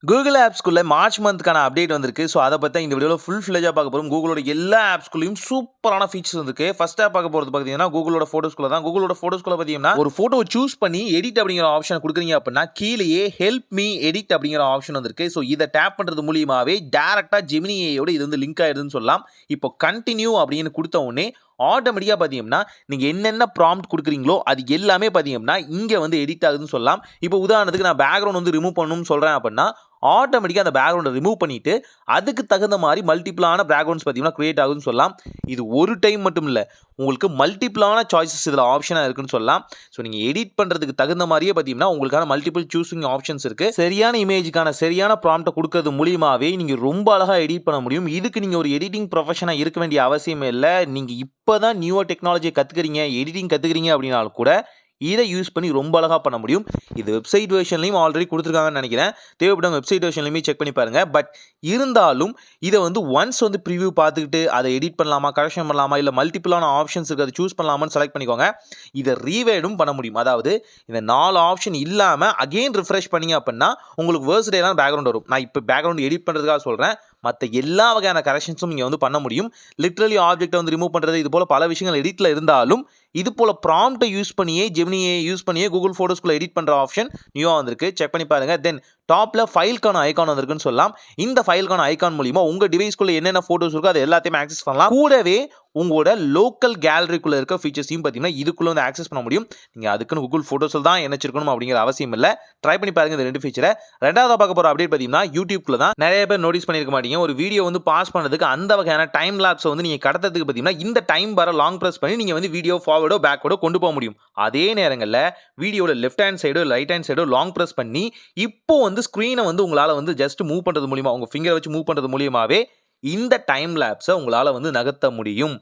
Google ஆப்ஸ்க்குள்ள March மந்த்க்கான update வந்திருக்கு. So அத பத்தி இந்த வீடியோல ஃபுல் ஃபிளெட்ஜா பார்க்க போறோம். Googleோட எல்லா ஆப்ஸ்க்குள்ளயும் சூப்பரான ஃபீச்சர்ஸ் வந்திருக்கு. ஃபர்ஸ்ட்டா பார்க்க போறது பார்த்தீங்கன்னா, Googleோட ஃபோட்டோஸ்க்குள்ள தான். Googleோட ஃபோட்டோஸ்க்குள்ள பார்த்தீங்கன்னா, ஒரு ஃபோட்டோவ சூஸ் பண்ணி எடிட் அப்படிங்கிற ஆப்ஷன குடுக்குறீங்க அப்படின்னா, கீழயே ஹெல்ப் மீ எடிட் அப்படிங்கிற ஆப்ஷன் வந்திருக்கு. ஸோ இத டேப் பண்றது மூலியமாவே டைரக்ட்டா Gemini AIயோட இது வந்து லிங்க் ஆயிடுதுன்னு சொல்லலாம். இப்போ கன்டின்யூ அப்படின்னு குடுத்த உடனே ஆட்டோமேட்டிக்கா பார்த்தீங்கன்னா, நீங்க என்னென்ன ப்ராம்ப்ட் குடுக்குறீங்களோ, அது எல்லாமே பார்த்தீங்கன்னா, இங்க வந்து எடிட் ஆகுதுன்னு சொல்லலாம். இப்போ உதாரணத்துக்கு நான் பேக்கிரவுண்ட் வந்து ரிமூவ் பண்ணணும்னு சொல்றேன் அப்படின்னா, ஆட்டோமேட்டிக்கா அந்த பேக்கிரவுண்ட ரிமூவ் பண்ணிட்டு, அதுக்கு தகுந்த மாரி மல்டிபிளான பேக்கிரவுண்ட்ஸ் பார்த்தீங்கன்னா, கிரியேட் ஆகுதுன்னு சொல்லலாம். இது ஒரு டைம் மட்டும் இல்ல. உங்களுக்கு மல்டிபிளான சாய்ஸஸ் இதுல ஆப்ஷனா இருக்குன்னு சொல்லலாம். ஸோ நீங்க எடிட் பண்றதுக்கு தகுந்த மாரியே பார்த்தீங்கன்னா, உங்களுக்கான மல்டிபிள் சூசிங் ஆப்ஷன்ஸ் இருக்கு. சரியான இமேஜ்க்கான சரியான ப்ராம்ப்ட்ட குடுக்கிறது மூலியமாவே நீங்க ரொம்ப அழகா எடிட் பண்ண முடியும். இதுக்கு நீங்க ஒரு எடிட்டிங் ப்ரொஃபஷனா இருக்க வேண்டிய அவசியமே இல்ல. நீங்க இப்ப தான் நியூவா டெக்னாலஜிய கத்துக்கிறீங்க, எடிட்டிங் கத்துக்கிறீங்க அப்படின்னாலும் கூட, இத யூஸ் பண்ணி ரொம்ப அழகா பண்ண முடியும். இது வெப்சைட் வெர்ஷன்லயும் ஆல்ரெடி குடுத்துருக்காங்கன்னு நெனைக்கிறேன். தேவைப்பட்டவங்க வெப்சைட் வெர்ஷன்லயுமே செக் பண்ணி பாருங்க. பட் இருந்தாலும் இத வந்து ஒன்ஸ் வந்து பிரிவ்யூ பார்த்துக்கிட்டு அத எடிட் பண்ணலாமா, கரெக்ஷன் பண்ணலாமா, இல்ல மல்டிபிளான ஆப்ஷன்ஸ் இருக்கு அத சூஸ் பண்ணலாமான்னு செலக்ட் பண்ணிக்கோங்க. இத ரீவைடும் பண்ண முடியும். அதாவது இந்த 4 ஆப்ஷன் இல்லாம அகைன் ரிஃப்ரெஷ் பண்ணீங்க அப்படின்னா, உங்களுக்கு வேர்ஸ்ட் டேலான பேக்கிரவுண்ட் வரும். நான் இப்ப பேக்கிரவுண்ட் எடிட் பண்றதுக்காக சொல்றேன். மத்த எல்லா வகையான கரெக்ஷன்ஸும் நீங்க வந்து பண்ண முடியும். லிட்டரலி ஆப்ஜெக்ட்ட வந்து ரிமூவ் பண்றது, இது போல பல விஷயங்கள் எடிட்ல இருந்தாலும், இது போல ப்ராம்ப்ட்ட யூஸ் பண்ணியே Gemini AI யூஸ் பண்ணியே Google ஃபோட்டோஸ்க்குள்ள எடிட் பண்ற ஆப்ஷன் நியூவா வந்திருக்கு. செக் பண்ணி பாருங்க. தென் டாப்ல ஃபைல்க்கான ஐகான் வந்திருக்குன்னு சொல்லலாம். இந்த ஃபைல்க்கான ஐகான் மூலியமா உங்க டிவைஸ்க்குள்ள என்னென்ன ஃபோட்டோஸ் இருக்கோ அது எல்லாத்தையுமே ஆக்சஸ் பண்ணலாம். கூடவே உங்களோட லோக்கல் கேலரிக்குள்ள இருக்க ஃபீச்சர்ஸையும் பார்த்தீங்கன்னா, இதுக்குள்ள வந்து ஆக்சஸ் பண்ண முடியும். நீங்க அதுக்குன்னு Google ஃபோட்டோஸ்ல தான் இணைச்சிருக்கணும் அப்படிங்கிற அவசியம் இல்ல. ட்ரை பண்ணி பாருங்க இந்த 2 ஃபீச்சர. 2வதா பார்க்க போற அப்டேட் பார்த்தீங்கன்னா, YouTubeக்குள்ள தான். நெறைய பேர் நோட்டீஸ் பண்ணியிருக்க மாட்டீங்க. ஒரு வீடியோ வந்து பாஸ் பண்ணதுக்கு அந்த வகையான டைம் லாப்ஸ வந்து நீங்க கடத்துறதுக்கு பார்த்தீங்கன்னா, இந்த டைம் பார லாங் பிரஸ் பண்ணி நீங்க வந்து வீடியோ ஃபார்வர்டோ, பேக்வர்டோ கொண்டு போக முடியும். அதே நேரங்கள்ல வீடியோல லெஃப்ட் ஹேண்ட் சைடோ, ரைட் ஹேண்ட் சைடோ லாங் பிரஸ் பண்ணி, இப்போ வந்து ஸ்க்ரீன வந்து உங்களால வந்து ஜஸ்ட் மூவ் பண்றது மூலியமா, உங்க ஃபிங்கர வச்சு மூவ் பண்றது மூலியமாவே இந்த டைம் லாப்ஸ உங்களால வந்து நகர்த்த முடியும்.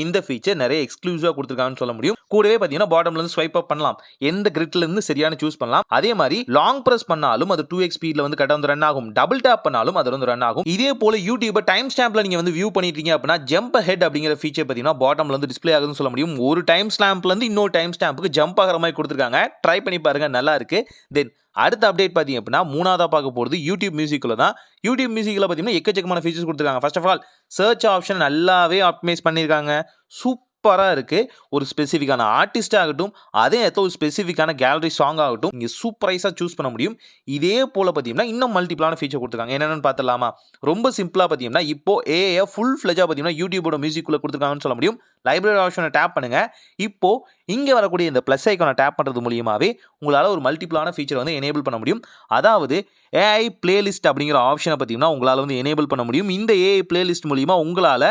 இந்த ஃபீச்சர் நிறைய எக்ஸ்க்ளூசிவா குடுத்திருக்காங்கன்னு சொல்ல முடியும். கூடவே பார்த்தீங்கன்னா, பாட்டம்ல இருந்து ஸ்வைப் அப் பண்ணலாம். எந்த கிரிட்ல இருந்து சரியான சூஸ் பண்ணலாம். அதே மாரி லாங் பிரஸ் பண்ணாலும் அது 2x ஸ்பீட்ல வந்து கரெக்ட்டா வந்து ரன் ஆகும். டபுள் டேப் பண்ணாலும் அது வந்து ரன் ஆகும். இதே போல YouTube டைம் ஸ்டாம்ப்ல நீங்க வந்து வியூ பண்ணிட்டீங்க அப்படின்னா, ஜம்ப் அஹெட் அப்படிங்கிற ஃபீச்சர் பார்த்தீங்கன்னா, பாட்டம்ல வந்து டிஸ்ப்ளே ஆகுதுன்னு சொல்ல முடியும். ஒரு டைம் ஸ்டாம்ப்ல இருந்து இன்னொரு டைம் ஸ்டாம்ப்க்கு ஜம்ப் ஆகுற மாரி குடுத்திருக்காங்க. ட்ரை பண்ணி பாருங்க நல்லா இருக்கு. தென் அடுத்த அப்டேட் பார்த்தீங்க அப்படின்னா, 3வதா பார்க்க போறது YouTube மியூசிக்குள்ள தான். YouTube மியூசிக்ல பார்த்தீங்கன்னா, எக்கச்சக்கமான ஃபீச்சர்ஸ் குடுத்திருக்காங்க. First of all search option நல்லாவே ஆப்டிமைஸ் பண்ணியிருக்காங்க. சூப்பரா இருக்கு. ஒரு ஸ்பெசிஃபிக்கான ஆர்டிஸ்ட் ஆகட்டும், அதே நேரத்துல ஒரு ஸ்பெசிஃபிக்கான கேலரி சாங் ஆகட்டும், நீங்க சூப்பரைஸா சூஸ் பண்ண முடியும். இதே போல பார்த்தீங்கன்னா, இன்னும் மல்டிபிளான ஃபீச்சர் குடுத்திருக்காங்க. என்னென்னன்னு பார்த்துடலாமா? ரொம்ப சிம்பிளா பார்த்தீங்கன்னா, இப்போ ஏஐய ஃபுல் ஃபிளெட்ஜா பார்த்தீங்கன்னா, YouTubeோட மியூசிக்குள்ள குடுத்திருக்காங்கன்னு சொல்ல முடியும். லைப்ரரி ஆப்ஷன டேப் பண்ணுங்க. இப்போ இங்க வரக்கூடிய இந்த பிளஸ் ஐகான டேப் பண்றது மூலியமாவே உங்களால ஒரு மல்டிபிளான ஃபீச்சர் வந்து எனேபிள் பண்ண முடியும். அதாவது ஏஐ பிளேலிஸ்ட் அப்படிங்கிற ஆப்ஷன பார்த்தீங்கன்னா, உங்களால வந்து எனேபிள் பண்ண முடியும். இந்த ஏஐ பிளேலிஸ்ட் மூலியமா உங்களால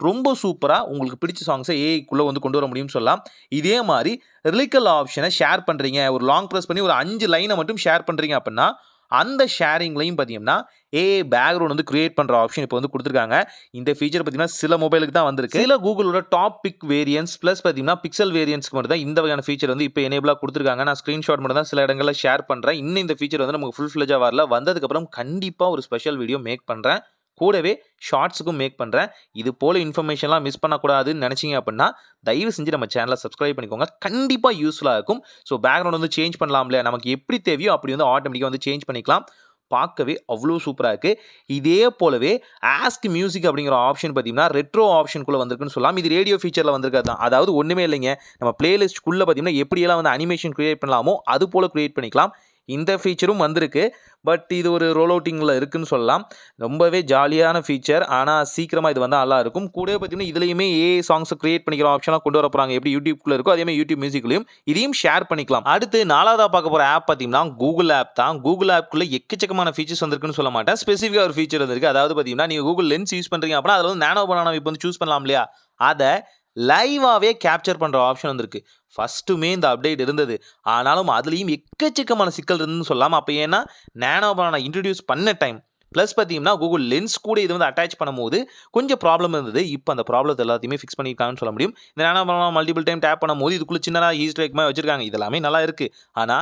ரொம்ப சூப்பரா உங்களுக்கு பிடிச்ச சாங்ஸ ஏஐக்குள்ள வந்து கொண்டு வர முடியும்னு சொல்லலாம். இதே மாரி லிரிக்கல் ஆப்ஷன ஷேர் பண்றீங்க. ஒரு லாங் பிரஸ் பண்ணி ஒரு 5 லைன மட்டும் ஷேர் பண்றீங்க அப்படின்னா, அந்த ஷேரிங்லயும் பார்த்தீங்கன்னா, ஏஐ பேக்கிரவுண்ட் வந்து கிரியேட் பண்ற ஆப்ஷன் இப்போ வந்து குடுத்திருக்காங்க. இந்த ஃபீச்சர் பார்த்தீங்கன்னா, சில மொபைலுக்கு தான் வந்திருக்கு. சில Googleோட டாப் பிக் வேரியன்ட்ஸ் பிளஸ் பார்த்தீங்கன்னா, பிக்சல் வேரியன்ட்ஸ்க்கு மட்டும் தான் இந்த வகையான ஃபீச்சர் வந்து இப்போ எனேபிளா குடுத்திருக்காங்க. நான் ஸ்கிரீன்ஷாட் மட்டும் தான் சில இடங்கள்ல ஷேர் பண்றேன். இன்னும் இந்த ஃபீச்சர் வந்து நமக்கு ஃபுல் ஃபிளெட்ஜா வரல. வந்ததுக்கு அப்புறம் கண்டிப்பா ஒரு ஸ்பெஷல் வீடியோ மேக் பண்றேன். கூடவே ஷார்ட்ஸ்க்கும் மேக் பண்றேன். இது போல இன்ஃபர்மேஷன்லாம் மிஸ் பண்ணக்கூடாதுன்னு நினைச்சீங்க அப்படின்னா, தயவு செஞ்சு நம்ம சேனலை சப்ஸ்கிரைப் பண்ணிக்கோங்க. கண்டிப்பா யூஸ்ஃபுல்லா இருக்கும். ஸோ பேக்கிரவுண்ட் வந்து சேஞ்ச் பண்ணலாம் இல்லையா? நமக்கு எப்படி தேவையோ அப்படி வந்து ஆட்டோமேட்டிக்கா வந்து சேஞ்ச் பண்ணிக்கலாம். பார்க்கவே அவ்வளோ சூப்பரா இருக்கு. இதே போலவே ஆஸ்க் மியூசிக் அப்படிங்கிற ஆப்ஷன் பார்த்தீங்கன்னா, ரெட்ரோ ஆப்ஷனுக்குள்ள வந்திருக்குன்னு சொல்லலாம். இது ரேடியோ ஃபீச்சர்ல வந்திருக்கிறது தான். அதாவது ஒண்ணுமே இல்லைங்க. நம்ம பிளேலிஸ்ட்குள்ள பார்த்தீங்கன்னா, எப்படியெல்லாம் வந்து அனிமேஷன் கிரியேட் பண்ணலாமோ, அது போல கிரியேட் பண்ணிக்கலாம். இந்த ஃபீச்சரும் வந்திருக்கு. பட் இது ஒரு ரோல் அவுட்டிங்ல இருக்குன்னு சொல்லலாம். ரொம்பவே ஜாலியான ஃபீச்சர். ஆனா சீக்கிரமா இது வந்தா நல்லா இருக்கும். கூடவே பார்த்தீங்கன்னா, இதுலயுமே ஏஐ சாங்ஸ கிரியேட் பண்ணிக்கிற ஆப்ஷன்லாம் கொண்டு வர போறாங்க. எப்படி YouTubeக்குள்ள இருக்கோ, அதே மாரி YouTube மியூசிக்லயும் இதையும் ஷேர் பண்ணிக்கலாம். அடுத்து 4வதா பார்க்க போற ஆப் பார்த்தீங்கன்னா, Google ஆப் தான். Google ஆப்க்குள்ள எக்கச்சக்கமான ஃபீச்சர்ஸ் வந்திருக்குன்னு சொல்ல மாட்டேன். ஸ்பெசிஃபிக்கா ஒரு ஃபீச்சர் வந்திருக்கு. அதாவது பார்த்தீங்கன்னா, நீங்க Google லென்ஸ் யூஸ் பண்றீங்க அப்படின்னா, அதுல வந்து நானோ பனானா இப்போ வந்து சூஸ் பண்ணலாம் இல்லையா? அத லைவாவே கேப்சர் பண்ற ஆப்ஷன் வந்திருக்கு. ஃபர்ஸ்ட்டுமே இந்த அப்டேட் இருந்தது. ஆனாலும் அதுலயும் எக்கச்சக்கமான சிக்கல் இருந்துன்னு சொல்லலாம். அப்ப ஏன்னா, நானோ பனானா இன்ட்ரோடியூஸ் பண்ண டைம் பிளஸ் பார்த்தீங்கன்னா, Google லென்ஸ் கூட இது வந்து அட்டாச் பண்ணும்போது கொஞ்சம் ப்ராப்ளம் இருந்தது. இப்ப அந்த ப்ராப்ளத்த எல்லாத்தையுமே ஃபிக்ஸ் பண்ணியிருக்காங்கன்னு சொல்ல முடியும். இந்த நானோ பனானா மல்டிபிள் டைம் டேப் பண்ணும்போது இதுக்குள்ள சின்னதா ஈஸ்டர் எக் மாரி வச்சிருக்காங்க. இதெல்லாமே நல்லா இருக்கு. ஆனா,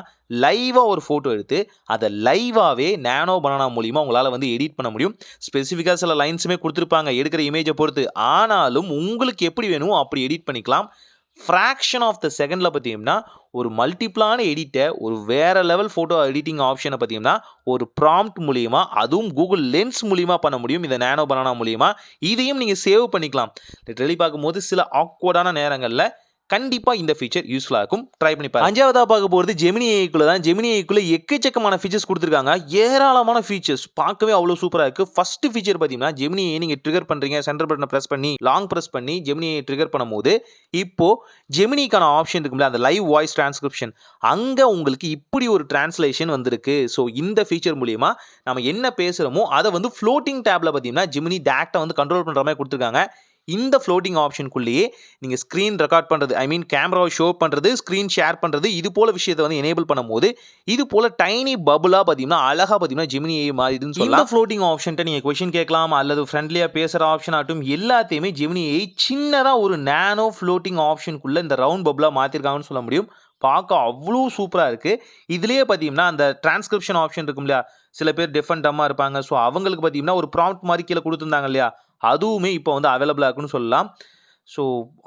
லைவா ஒரு ஃபோட்டோ எடுத்து, அத லைவாவே நானோ பனானா மூலியமா உங்களால வந்து எடிட் பண்ண முடியும். ஸ்பெசிஃபிக்கா சில லைன்ஸுமே குடுத்திருப்பாங்க, எடுக்கிற இமேஜ பொறுத்து. ஆனாலும் உங்களுக்கு எப்படி வேணுமோ அப்படி எடிட் பண்ணிக்கலாம். ஃப்ராக்ஷன் ஆஃப் த செகண்டில் பார்த்தீங்கன்னா ஒரு மல்டிப்ளான எடிட்டை ஒரு வேற லெவல் ஃபோட்டோ எடிட்டிங் ஆப்ஷனை பார்த்தீங்கன்னா ஒரு ப்ராம்ப்ட் மூலியமா அதுவும் கூகுள் லென்ஸ் மூலியமா பண்ண முடியும். இந்த நேனோ பனானா மூலியமா இதையும் நீங்கள் சேவ் பண்ணிக்கலாம். லிட்டரலி பார்க்கும்போது சில ஆக்வர்டான நேரங்களில் கண்டிப்பா இந்த ஃபீச்சர் யூஸ்ஃபுல்லா இருக்கும். ட்ரை பண்ணி பாருங்க. அஞ்சாவதா பார்க்க போறது ஜெமினி ஏஐக்குள்ள தான். ஜெமினி ஏஐக்குள்ள எக்கச்சக்கமான ஃபீச்சர்ஸ் கொடுத்திருக்காங்க. ஏராளமான ஃபீச்சர்ஸ் பார்க்கவே அவ்வளவு சூப்பரா இருக்கு. ஃபர்ஸ்ட் ஃபீச்சர் பாத்தீங்கன்னா ஜெமினி ஏஐ நீங்க ட்ரிகர் பண்றீங்க, சென்டர் பட்டனை பிரஸ் பண்ணி லாங் பிரஸ் பண்ணி ஜெமினி ஏஐ ட்ரிகர் பண்ணும்போது இப்போ ஜெமினிக்கான ஆப்ஷன் இருக்கும்ல அந்த லைவ் வாய்ஸ் டிரான்ஸ்கிரிப்ஷன் அங்க உங்களுக்கு இப்படி ஒரு டிரான்ஸ்லேஷன் வந்திருக்கு. ஸோ இந்த ஃபீச்சர் மூலியமா நம்ம என்ன பேசுறோமோ அதை வந்து ஃப்ளோட்டிங் டேப்ல பாத்தீங்கன்னா ஜெமினி டேரக்டா வந்து கண்ட்ரோல் பண்ற மாதிரி கொடுத்திருக்காங்க. இந்த ஃப்ளோட்டிங் ஆப்ஷனுக்குள்ளேயே நீங்க ஸ்கிரீன் ரெக்கார்ட் பண்றது, ஐ மீன் கேமராவை ஷோ பண்றது, ஸ்கிரீன் ஷேர் பண்றது, இது போல விஷயத்தை வந்து எனேபிள் பண்ணும்போது இது போல டைனி பபுளா பாத்தீங்கன்னா அழகா பாத்தீங்கன்னா ஜெமினி ஏஐ மாறிடுன்னு சொல்லலாம். இந்த ஃப்ளோட்டிங் ஆப்ஷன்ட்ட நீங்க क्वेश्चन கேட்கலாம் அல்லது ஃப்ரெண்ட்லியா பேசுற ஆப்ஷன் ஆட்டும் எல்லாத்தையுமே ஜெமினி ஏஐ சின்னதா ஒரு நானோ ஃப்ளோட்டிங் ஆப்ஷனுக்குள்ள இந்த ரவுண்ட் பபுளா மாத்திருக்காங்கன்னு சொல்ல முடியும். பார்க்க அவ்வளோ சூப்பரா இருக்கு. இதுலயே பாத்தீங்கன்னா அந்த டிரான்ஸ்கிரிப்ஷன் ஆப்ஷன் இருக்கும் இல்லையா, சில பேர் டெஃப் அண்ட் டம்மா இருப்பாங்க. ஸோ அவங்களுக்கு பாத்தீங்கன்னா ஒரு ப்ராம்ப்ட் மாதிரி கீழே கொடுத்துருந்தாங்க இல்லையா, அதுவுமே இப்போ வந்து அவைலபிளா இருக்குன்னு சொல்லலாம். ஸோ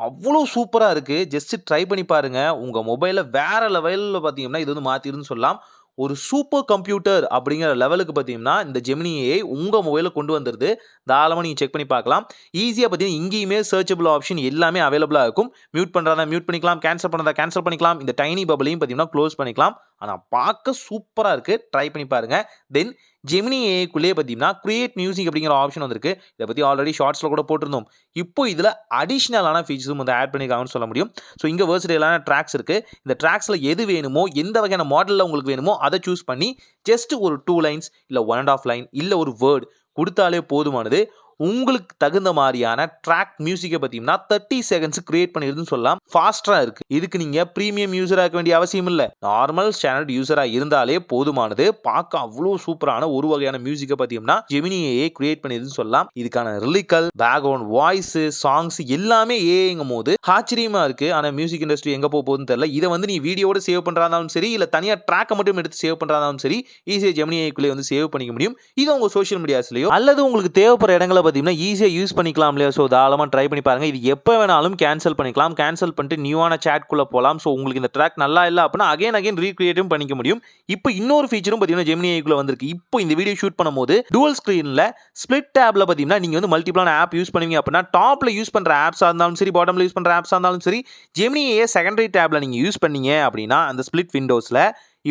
அவ்வளோ சூப்பரா இருக்கு. ஜஸ்ட் ட்ரை பண்ணி பாருங்க. உங்க மொபைல வேற லெவல்ல பாத்தீங்கன்னா இது வந்து மாத்திருன்னு சொல்லலாம். ஒரு சூப்பர் கம்ப்யூட்டர் அப்படிங்கிற லெவலுக்கு பார்த்தீங்கன்னா இந்த ஜெமினி ஏஐ உங்க மொபைல கொண்டு வந்துருது. தாராளமா நீங்க செக் பண்ணி பார்க்கலாம். ஈஸியா பார்த்தீங்கன்னா இங்கேயுமே சர்ச்சபிள் ஆப்ஷன் எல்லாமே அவைலபிளா இருக்கும். மியூட் பண்றதா மியூட் பண்ணிக்கலாம், கேன்சல் பண்றதா கேன்சல் பண்ணிக்கலாம். இந்த டைனி பபிளையும் பார்த்தீங்கன்னா க்ளோஸ் பண்ணிக்கலாம். ஆனா பார்க்க சூப்பரா இருக்கு. ட்ரை பண்ணி பாருங்க. தென் ஜெமினி ஏஐக்குள்ளேயே பார்த்தீங்கன்னா கிரியேட் மியூசிக் அப்படிங்கிற ஆப்ஷன் வந்திருக்கு. இதை பத்தி ஆல்ரெடி ஷார்ட்ஸ்ல கூட போட்டிருந்தோம். இப்போ இதுல அடிஷனலான ஃபீச்சர்ஸும் வந்து ஆட் பண்ணிருக்காங்கன்னு சொல்ல முடியும். ஸோ இங்க வெர்சடைலான ட்ராக்ஸ் இருக்கு. இந்த ட்ராக்ஸ்ல எது வேணுமோ, எந்த வகையான மாடல்ல உங்களுக்கு வேணுமோ அதை சூஸ் பண்ணி ஜஸ்ட் ஒரு 2 லைன்ஸ் இல்ல 1 1/2 லைன் இல்ல ஒரு வேர்ட் கொடுத்தாலே போதுமானது. உங்களுக்கு தகுந்த மாதிரியான ட்ராக் மியூசிக்கை பார்த்தீங்கன்னா 30 செகண்ட்ஸ் கிரியேட் பண்ணிருதுன்னு சொல்லலாம். ஃபாஸ்டா இருக்கு. இதுக்கு நீங்க பிரீமியம் யூசரா இருக்க வேண்டிய அவசியம் இல்ல. நார்மல் ஸ்டாண்டர்ட் யூசரா இருந்தாலே போதுமானது. பார்க்க அவ்வளோ சூப்பரான ஒரு வகையான மியூசிக்கை பார்த்தீங்கன்னா ஜெமினி ஏஐ கிரியேட் பண்ணிருதுன்னு சொல்லலாம். இதுக்கான லிரிக்கல், பேக்ரவுண்ட் வாய்ஸ், சாங்ஸ் எல்லாமே ஏஐங்கும் போது ஆச்சரியமா இருக்கு. ஆனா மியூசிக் இண்டஸ்ட்ரி எங்க போகுதுன்னு தெரியல. இதை வந்து நீ வீடியோட சேவ் பண்றதாலும் சரி இல்ல தனியா ட்ராக்கை மட்டும் எடுத்து சேவ் பண்றதாலும் சரி ஈஸியா ஜெமினி ஏஐக்குள்ளே வந்து சேவ் பண்ணிக்க முடியும். இது உங்க சோஷியல் மீடியாஸ்லயோ அல்லது உங்களுக்கு தேவைப்படுற இடங்களை பார்த்தீங்கன்னா ஈஸியா யூஸ் பண்ணிக்கலாம் இல்லையா. ஸோ தாராளமா ட்ரை பண்ணி பாருங்க. இது எப்போ வேணாலும் கேன்சல் பண்ணிக்கலாம். கேன்சல் பண்ணிட்டு நியூவான சாட்குள்ள போகலாம். ஸோ உங்களுக்கு இந்த ட்ராக் நல்லா இல்லை அப்படின்னா அகைன் ரீக்ரியேட்டும் பண்ணிக்க முடியும். இப்போ இன்னொரு ஃபீச்சரும் பார்த்தீங்கன்னா ஜெமினி ஏஐக்குள்ள வந்திருக்கு. இப்போ இந்த வீடியோ ஷூட் பண்ணும்போது டூவல் ஸ்கிரீன்ல ஸ்பிளிட் டேப்ல பார்த்தீங்கன்னா நீங்க வந்து மல்டிபிளான ஆப் யூஸ் பண்ணுவீங்க அப்படின்னா டாப்ல யூஸ் பண்ற ஆப்ஸா இருந்தாலும் சரி, பாட்டம்ல யூஸ் பண்ற ஆப்ஸா இருந்தாலும் சரி, ஜெமினி ஏஐ செகண்டரி டேப்ல நீங்க யூஸ் பண்ணீங்க அப்படின்னா அந்த ஸ்பிளிட் விண்டோஸ்ல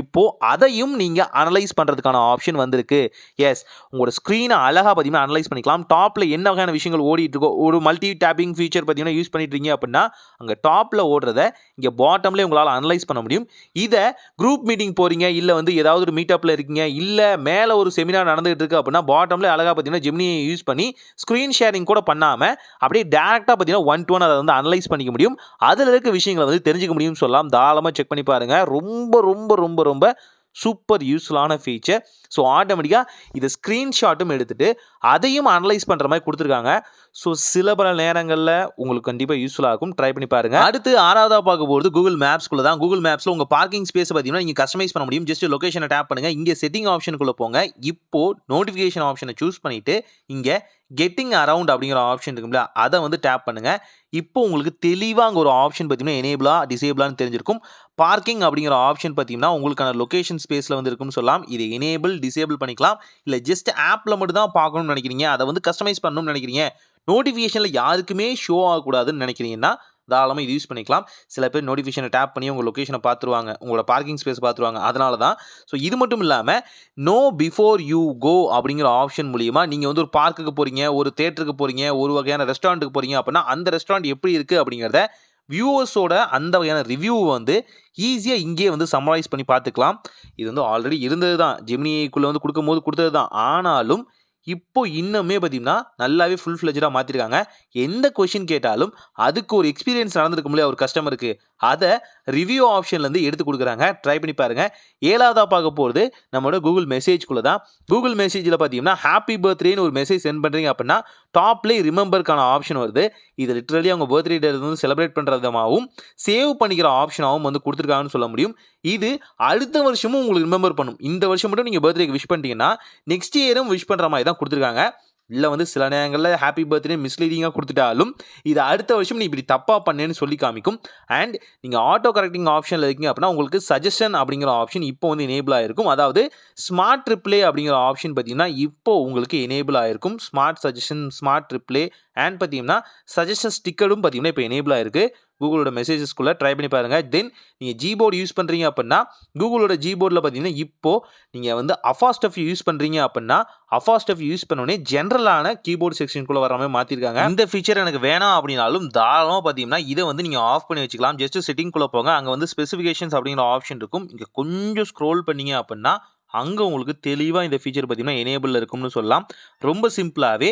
இப்போ அதையும் நீங்க அனலைஸ் பண்றதுக்கான ஆப்ஷன் வந்திருக்கு. எஸ், உங்களோட ஸ்கிரீனை அழகா பார்த்தீங்கன்னா அனலைஸ் பண்ணிக்கலாம். டாப்ல என்ன வகையான விஷயங்கள் ஓடிட்டு இருக்கோ, ஒரு மல்டி டேப்பிங் ஃபீச்சர் பார்த்தீங்கன்னா யூஸ் பண்ணிட்டு இருக்கீங்க அப்படின்னா அங்க டாப்ல ஓடுறத இங்க பாட்டம்ல உங்களால அனலைஸ் பண்ண முடியும். இதை குரூப் மீட்டிங் போறீங்க, இல்ல வந்து ஏதாவது ஒரு மீட்டப்ல இருக்கீங்க, இல்ல மேல ஒரு செமினார் நடந்துகிட்டு இருக்கு அப்படின்னா பாட்டம்ல அழகா பார்த்தீங்கன்னா ஜெமினியை யூஸ் பண்ணி ஸ்கிரீன் ஷேரிங் கூட பண்ணாம அப்படியே டேரக்டா பார்த்தீங்கன்னா 1 to 1 அதை வந்து அனலைஸ் பண்ணிக்க முடியும். அதுல இருக்க விஷயங்களை வந்து தெரிஞ்சுக்க முடியும் சொல்லலாம். தாராளமா செக் பண்ணி பாருங்க. ரொம்ப ரொம்ப ரொம்ப ரொம்ப சூப்பர் யூஸ்ஃபுல்லான ஃபீச்சர். ஸோ ஆட்டோமேட்டிக்காக இதை ஸ்க்ரீன்ஷாட்டும் எடுத்துட்டு அதையும் அனலைஸ் பண்ணுற மாதிரி கொடுத்துருக்காங்க. ஸோ சில பல நேரங்களில் உங்களுக்கு கண்டிப்பாக யூஸ்ஃபுல்லாக இருக்கும். ட்ரை பண்ணி பாருங்க. அடுத்து ஆறாவதாக பார்க்க போகிறது கூகுள் மேப்ஸ்குள்ள தான். கூகுள் மேப்ஸில் உங்கள் பார்க்கிங் ஸ்பேஸ் பார்த்தீங்கன்னா நீங்கள் கஸ்டமைஸ் பண்ண முடியும். ஜஸ்ட் லொகேஷனை டேப் பண்ணுங்க. இங்கே செட்டிங் ஆப்ஷனுக்குள்ள போங்க. இப்போ நோட்டிஃபிகேஷன் ஆப்ஷனை சூஸ் பண்ணிட்டு இங்கே கெட்டிங் அரவுண்ட் அப்படிங்கிற ஆப்ஷன் இருக்குங்களா, அதை வந்து டேப் பண்ணுங்க. இப்போ உங்களுக்கு தெளிவாக அங்கே ஒரு ஆப்ஷன் பார்த்தீங்கன்னா எனேபிளா டிசேபிளான்னு தெரிஞ்சிருக்கும். பார்க்கிங் அப்படிங்கிற ஆப்ஷன் பார்த்தீங்கன்னா உங்களுக்கான லொகேஷன் ஸ்பேஸில் வந்து இருக்குன்னு சொல்லலாம். இதை எனேபிள் டிசேபிள் பண்ணிக்கலாம். இல்லை ஜஸ்ட் ஆப்பில் மட்டும் தான் பார்க்கணும்னு நினைக்கிறீங்க, அதை வந்து கஸ்டமைஸ் பண்ணணும்னு நினைக்கிறீங்க, நோட்டிஃபிகேஷனில் யாருக்குமே ஷோ ஆகக்கூடாதுன்னு நினைக்கிறீங்கன்னா தாராளமாக இது யூஸ் பண்ணிக்கலாம். சில பேர் நோட்டிஃபிகேஷனை டேப் பண்ணி உங்கள் லொகேஷனை பார்த்துருவாங்க, உங்களோட பார்க்கிங் ஸ்பேஸ் பார்த்துருவாங்க. அதனால தான். ஸோ இது மட்டும் இல்லாமல் நோ பிஃபோர் யூ கோ அப்படிங்கிற ஆப்ஷன் மூலியமாக நீங்கள் வந்து ஒரு பார்க்குக்கு போகிறீங்க, ஒரு தேட்டருக்கு போகிறீங்க, ஒரு வகையான ரெஸ்டாரண்ட்டுக்கு போகிறீங்க அப்படின்னா அந்த ரெஸ்டாரண்ட் எப்படி இருக்குது அப்படிங்கிறத வியூவர்ஸோட அந்த வகையான ரிவ்யூ வந்து ஈஸியாக இங்கே வந்து சம்மரைஸ் பண்ணி பார்த்துக்கலாம். இது வந்து ஆல்ரெடி இருந்தது தான், ஜெமினிக்குள்ளே வந்து கொடுக்கும்போது கொடுத்தது தான். ஆனாலும் இப்போ இன்னுமே பார்த்தீங்கன்னா நல்லாவே ஃபுல் ஃப்ளெஜ்டாக மாற்றிருக்காங்க. எந்த கொஷின் கேட்டாலும் அதுக்கு ஒரு எக்ஸ்பீரியன்ஸ் நடந்திருக்கும் இல்லையா ஒரு கஸ்டமருக்கு, அதை ரிவ்யூ ஆப்ஷன்லேருந்து எடுத்து கொடுக்குறாங்க. ட்ரை பண்ணி பாருங்கள். ஏழாவதாக பார்க்க போகிறது நம்மளோட கூகுள் மெசேஜ்குள்ளே தான். கூகுள் மெசேஜில் பார்த்தீங்கன்னா ஹாப்பி பர்த்டேன்னு ஒரு மெசேஜ் சென்ட் பண்ணுறீங்க அப்படின்னா டாப்லேயே ரிமெம்பருக்கான ஆப்ஷன் வருது. இது லிட்டரலி அவங்க பர்த்டே டே வந்து செலிப்ரேட் பண்ணுறதுமாகவும் சேவ் பண்ணிக்கிற ஆப்ஷனாகவும் வந்து கொடுத்துருக்காங்கன்னு சொல்ல முடியும். இது அடுத்த வருஷமும் உங்களுக்கு ரிமெம்பர் பண்ணும். இந்த வருஷம் மட்டும் நீங்கள் பர்த்டேக்கு விஷ் பண்ணிட்டீங்கன்னா நெக்ஸ்ட் இயரும் விஷ் பண்ணுற மாதிரி தான் கொடுத்துருக்காங்க. இல்ல வந்து சில நேரங்கள்ல ஹேப்பி பர்த்டே மிஸ்லீடிங்கா குடுத்துட்டாலும், இது அடுத்த வருஷம் நீ இப்படி தப்பா பண்ணேன்னு சொல்லி காமிக்கும். அண்ட் நீங்க ஆட்டோ கரெக்டிங் ஆப்ஷன்ல இருக்கீங்க அப்படின்னா, உங்களுக்கு சஜஷன் அப்படிங்கிற ஆப்ஷன் இப்போ வந்து எனேபிள் ஆயிருக்கும். அதாவது ஸ்மார்ட் ரிப்ளே அப்படிங்கிற ஆப்ஷன் பார்த்தீங்கன்னா, இப்போ உங்களுக்கு எனேபிள் ஆயிருக்கும். Smart suggestion, smart reply and பார்த்தீங்கன்னா, சஜஷன் ஸ்டிக்கரும் பார்த்தீங்கன்னா, இப்போ எனேபிள் ஆயிருக்கு. கூகுளோட மெசேஜஸ்க்குள்ள ட்ரை பண்ணி பாருங்க. தென் நீங்க ஜிபோர்ட் யூஸ் பண்றீங்க அப்படின்னா, கூகுளோட ஜிபோர்ட்ல பார்த்தீங்கன்னா, இப்போ நீங்க வந்து அஃபாஸ்டஃப் யூஸ் பண்றீங்க அப்படின்னா, அஃபாஸ்டஃப் யூஸ் பண்ணோனே ஜெனரலான கீபோர்ட் செக்ஷனுக்குள்ள வர மாதிரி மாத்திருக்காங்க. இந்த ஃபீச்சர் எனக்கு வேணாம் அப்படின்னாலும் தாராளமா பார்த்தீங்கன்னா, இத வந்து நீங்க ஆஃப் பண்ணி வச்சுக்கலாம். ஜஸ்ட் செட்டிங்குள்ள போங்க. அங்க வந்து ஸ்பெசிஃபிகேஷன்ஸ் அப்படிங்கிற ஆப்ஷன் இருக்கும். இங்க கொஞ்சம் ஸ்க்ரோல் பண்ணீங்க அப்படின்னா, அங்க உங்களுக்கு தெளிவா இந்த ஃபீச்சர் பார்த்தீங்கன்னா, எனேபிள்ல இருக்கும்னு சொல்லலாம். ரொம்ப சிம்பிளாவே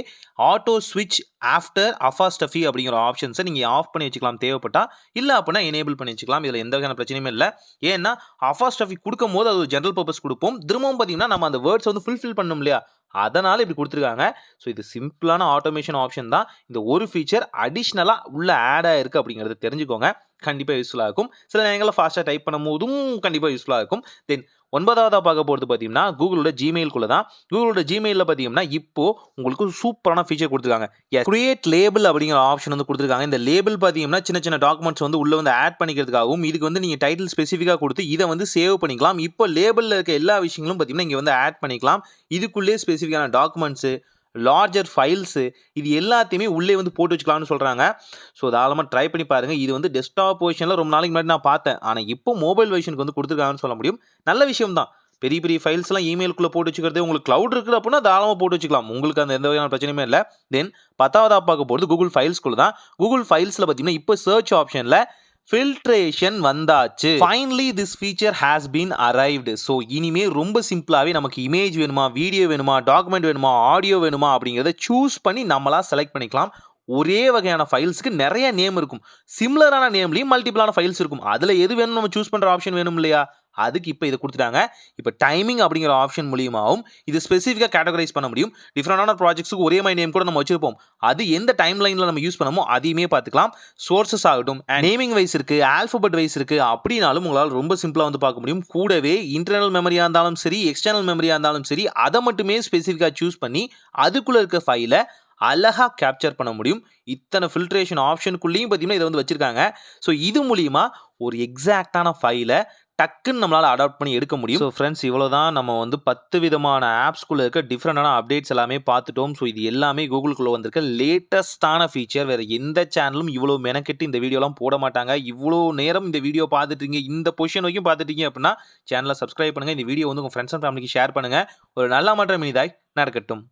ஆட்டோ ஸ்விட்ச் ஆஃப்டர் அஃபாஸ்டஃபி அப்படிங்கிற ஆப்ஷன்ஸை நீங்க ஆஃப் பண்ணி வச்சுக்கலாம் தேவைப்பட்டா. இல்ல அப்படின்னா எனேபிள் பண்ணி வச்சுக்கலாம். இதுல எந்த வகையான பிரச்சனையுமே இல்ல. ஏன்னா அஃபாஸ்டஃபி குடுக்கும்போது அது ஒரு ஜெனரல் பர்ப்பஸ் குடுப்போம். திரும்பவும் பார்த்தீங்கன்னா, நம்ம அந்த வேர்ட்ஸ் வந்து ஃபுல்ஃபில் பண்ணணும் இல்லையா? அதனால இப்படி குடுத்துருக்காங்க. ஸோ இது சிம்பிளான ஆட்டோமேஷன் ஆப்ஷன் தான். இந்த ஒரு ஃபீச்சர் அடிஷனலா உள்ள ஆட் ஆயிருக்கு அப்படிங்கிறத தெரிஞ்சுக்கோங்க. கண்டிப்பா யூஸ்ஃபுல்லா இருக்கும். சில நேரங்கள்ல ஃபாஸ்ட்டா டைப் பண்ணும்போதும் கண்டிப்பா யூஸ்ஃபுல்லா இருக்கும். தென் 9வதா பார்க்க போறது பார்த்தீங்கன்னா, கூகுளோட ஜிமெயில்குள்ள தான். கூகுளோட ஜிமெயில்ல பார்த்தீங்கன்னா, இப்போ உங்களுக்கு சூப்பரான ஃபீச்சர் குடுத்துருக்காங்க. கிரியேட் லேபிள் அப்படிங்கிற ஆப்ஷன் வந்து குடுத்துருக்காங்க. இந்த லேபிள் பார்த்தீங்கன்னா, சின்ன சின்ன டாக்குமெண்ட்ஸ் வந்து உள்ள வந்து ஆட் பண்ணிக்கிறதுக்காகவும், இதுக்கு வந்து நீங்க டைட்டில் ஸ்பெசிஃபிக்கா குடுத்து இத வந்து சேவ் பண்ணிக்கலாம். இப்போ லேபிள்ல இருக்க எல்லா விஷயங்களும் பார்த்தீங்கன்னா, இங்க வந்து ஆட் பண்ணிக்கலாம். இதுக்குள்ளே ஸ்பெசிஃபிக்கான டாக்குமெண்ட்ஸ், லார்ஜர் ஃபைல்ஸ் இது எல்லாத்தையுமே உள்ளே வந்து போட்டு வச்சுக்கலாம்னு சொல்றாங்க. ஸோ தாராளமா ட்ரை பண்ணி பாருங்க. இது வந்து டெஸ்க்டாப் வெர்ஷன்ல ரொம்ப நாளைக்கு முன்னாடி நான் பார்த்தேன். ஆனா இப்போ மொபைல் வெர்ஷனுக்கு வந்து குடுத்துருக்காங்கன்னு சொல்ல முடியும். நல்ல விஷயம் தான். பெரிய பெரிய ஃபைல்ஸ்லாம் இமெயிலுக்குள்ள போட்டு வச்சுக்கிறது உங்களுக்கு கிளவுட் இருக்குது அப்படின்னா தாராளமா போட்டு வச்சுக்கலாம். உங்களுக்கு அந்த எந்த வகையான பிரச்சனையுமே இல்ல. தென் 10வதா பார்க்க போறது கூகுள் ஃபைல்ஸ்குள்ள தான். கூகுள் ஃபைல்ஸ்ல பார்த்தீங்கன்னா, இப்போ சர்ச் ஆப்ஷன்ல ஃபில்ட்ரேஷன் வந்தாச்சு. Finally this feature has been arrived. So இனிமே ரொம்ப சிம்பிளாவே நமக்கு இமேஜ் வேணுமா, வீடியோ வேணுமா, டாக்குமெண்ட் வேணுமா, ஆடியோ வேணுமா அப்படிங்கிறத சூஸ் பண்ணி நம்மளா செலக்ட் பண்ணிக்கலாம். ஒரே வகையான ஃபைல்ஸ்க்கு நெறைய நேம் இருக்கும். சிமிலரான நேம்லயும் மல்டிபிளான ஃபைல்ஸ் இருக்கும். அதுல எது வேணும்னு நம்ம சூஸ் பண்ற ஆப்ஷன் வேணும் இல்லையா? அதுக்கு இப்ப இத குடுத்துட்டாங்க. இப்ப டைமிங் அப்படிங்கிற ஆப்ஷன் மூலியமாவும் இது ஸ்பெசிஃபிக்கா கேட்டகரைஸ் பண்ண முடியும். டிஃபரண்டான ப்ராஜெக்ட்ஸ்க்கு ஒரே மாரி நேம் கூட நம்ம வச்சிருப்போம். அது எந்த டைம் லைன்ல நம்ம யூஸ் பண்ணமோ அதையுமே பார்த்துக்கலாம். சோர்சஸ் ஆகட்டும், நேமிங் வைஸ் இருக்கு, ஆல்பபெட் வைஸ் இருக்கு. அப்படினாலும் உங்களால ரொம்ப சிம்பிளா வந்து பார்க்க முடியும். கூடவே இன்டர்னல் மெமரியா இருந்தாலும் சரி, எக்ஸ்டர்னல் மெமரியா இருந்தாலும் சரி, அத மட்டுமே ஸ்பெசிஃபிக்கா சூஸ் பண்ணி அதுக்குள்ள இருக்க ஃபைல அழகா கேப்சர் பண்ண முடியும். இத்தனை ஃபில்ட்ரேஷன் ஆப்ஷனுக்குள்ளேயும் பார்த்தீங்கன்னா, இத வந்து வச்சிருக்காங்க. ஸோ இது மூலியமா ஒரு எக்ஸாக்ட்டான ஃபைல டக்குன்னு நம்மளால அடாப்ட் பண்ணி எடுக்க முடியும். ஸோ ஃப்ரெண்ட்ஸ் இவ்வளோதான் நம்ம வந்து 10 விதமான ஆப்ஸ்குள்ள இருக்க டிஃபரெண்டான அப்டேட்ஸ் எல்லாமே பார்த்துட்டோம். ஸோ இது எல்லாமே கூகுள்குள்ள வந்திருக்க லேட்டஸ்ட்டான ஃபீச்சர். வேற எந்த சேனலும் இவ்வளோ மெனக்கெட்டு இந்த வீடியோலாம் போட மாட்டாங்க. இவ்வளோ நேரம் இந்த வீடியோ பார்த்துட்டீங்க, இந்த பொசிஷன் வரைக்கும் பார்த்துட்டீங்க அப்படின்னா சேனலை சப்ஸ்கிரைப் பண்ணுங்க. இந்த வீடியோ வந்து உங்க ஃப்ரெண்ட்ஸ் அண்ட் ஃபேமிலிக்கு ஷேர் பண்ணுங்க. ஒரு நல்ல மாற்றம் இனிதாய் நடக்கட்டும்.